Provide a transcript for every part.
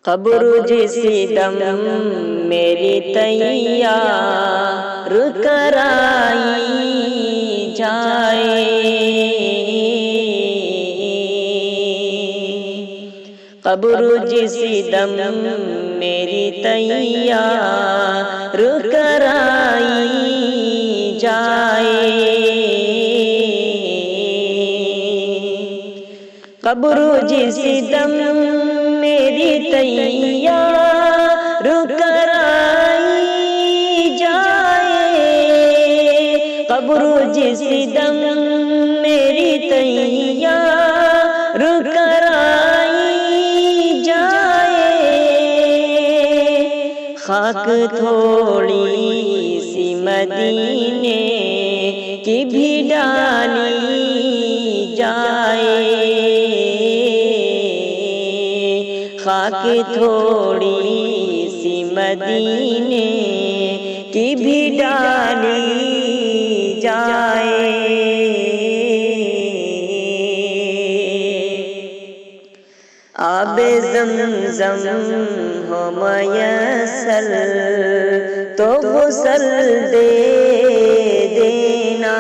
قبر جس دم میری تیار کرائی جائے، قبر جس دم میری تیار کرائی جائے، قبر جس دم میری تیار کرائی جائے، قبر جس دم میری تیار کرائی جائے، خاک تھوڑی سی مدینے کی بھی ڈالی جائے، خاک تھوڑی سی مدینے کی بھی ڈالی جائے، آب زمزم ہو میسر تو غسل دے دینا،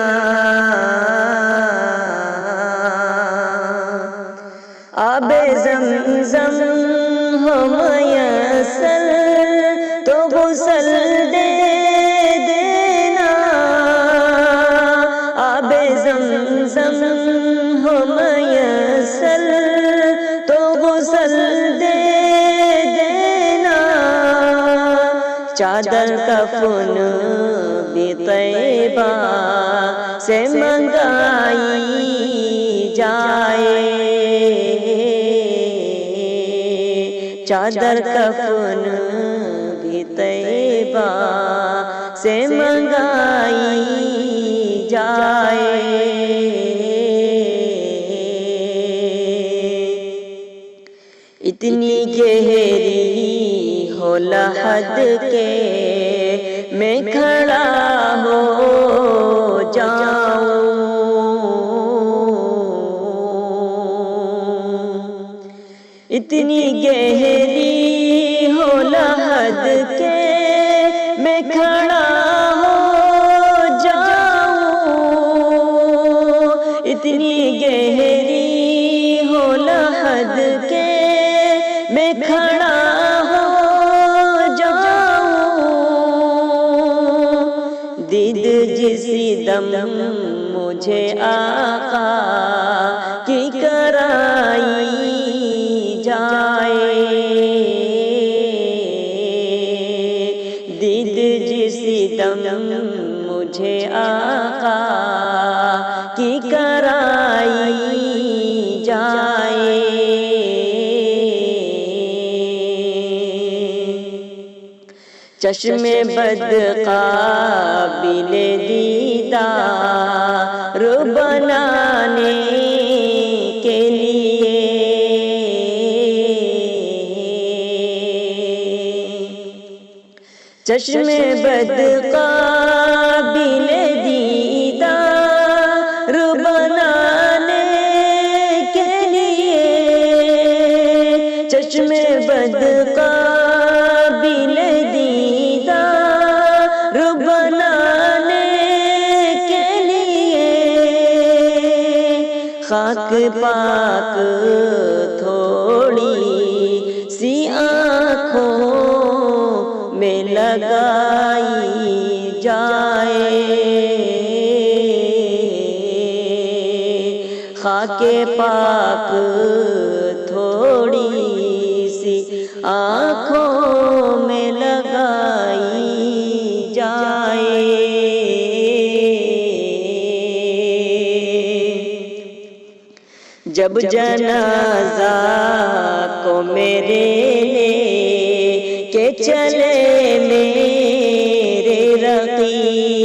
آب زمزم ہو میسر تو غسل دے دینا، آب زمزم ہو میسر تو غسل دے دینا، چادر کفن بھی طیبہ سے منگائی جائے، چادر کفن بھی طیبہ سے منگائی جائے، اتنی گہری ہو لحد کے میں کھڑا ہو جاؤں، اتنی گہری ہو لحد کے میں کھڑا ہو جاؤں، اتنی گہری ہو لحد کے میں کھڑا ہو جاؤں، دید جس دم مجھے آقا کی کرائی جائے، دید جس دم مجھے آقا کی کرائی جائے، چشم بد قابل دیدار بنانے کے لیے، چشم بد قابل دیدار بنانے کے لیے، چشم بد قابل دیدار بنانے کے لیے، خاک پاک تھوڑی سی آنکھوں میں لگائی جائے، خاک پاک تھوڑی سی آنکھوں میں لگائی جائے، جب جنازہ کو میرے لے کے چلے میرے رقیب،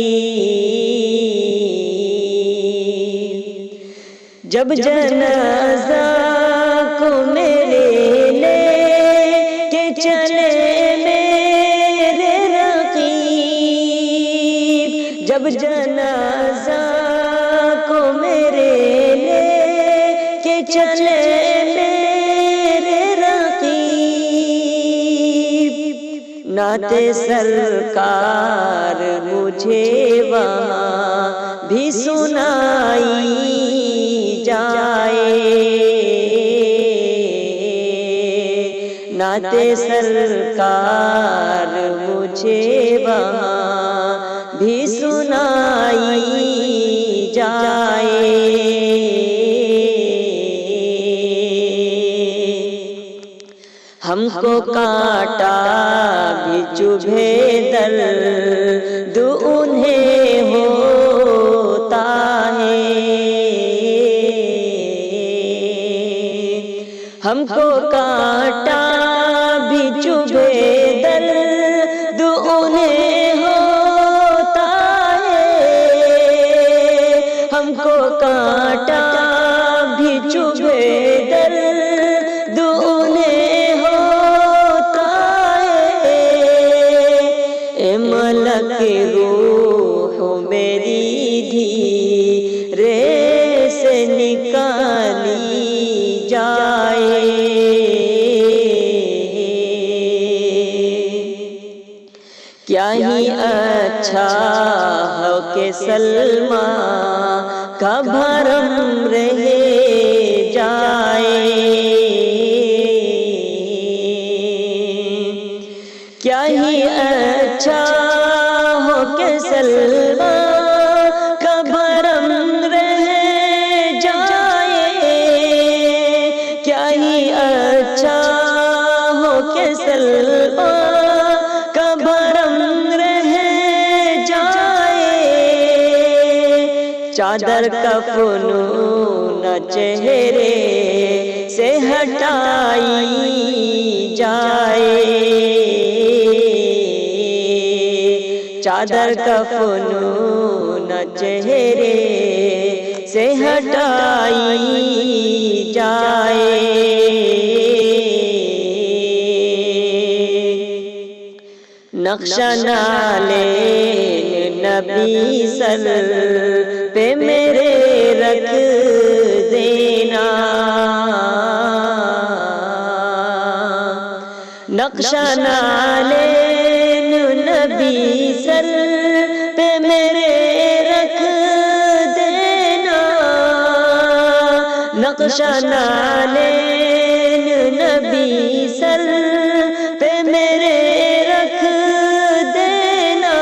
جب جنازہ کو میرے لے کے چلے میرے رقیب، جب جنازہ کو میرے لے کے چلے میرے رقیب، نعت سرکار مجھے وہاں بھی سنائی جائے، نعت سرکار مجھے وہاں بھی سنائی جائے۔ ہم کو کانٹا بھی چبھے درد انہیں ہوتا ہے، ہم کو کانٹا بھی چبھے درد انہیں ہوتا ہے، ہم کو کانٹا بھی چبھے درد انہیں ہوتا ہے۔ اے ملک روح میری دھیرے سے نکالی جائے، کیا ہی اچھا ہو کہ سلمیٰ کا بھرم رہ جائے، کیا ہی اچھا ہو کہ سلمیٰ کا بھرم رہ جائے، کیا ہی اچھا ہو کہ سلمیٰ کا بھرم رہ جائے۔ چادر کفنوں نہ چہرے سے ہٹائی جائے، چادر کفنوں نہ چہرے سے ہٹائی جائے۔ نقشہ نالین نبی سر پہ میرے رکھ دینا، نقشہ نالین نبی سر پہ میرے رکھ دینا، نقشہ نالین نبی سر پہ میرے رکھ دینا۔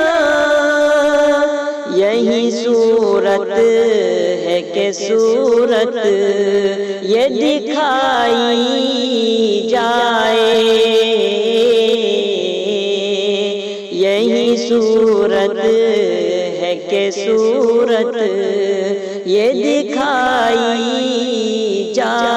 یہی صورت ہے کہ صورت یہ دکھائی جائے، یہی صورت ہے کہ صورت یہ دکھائی جائے۔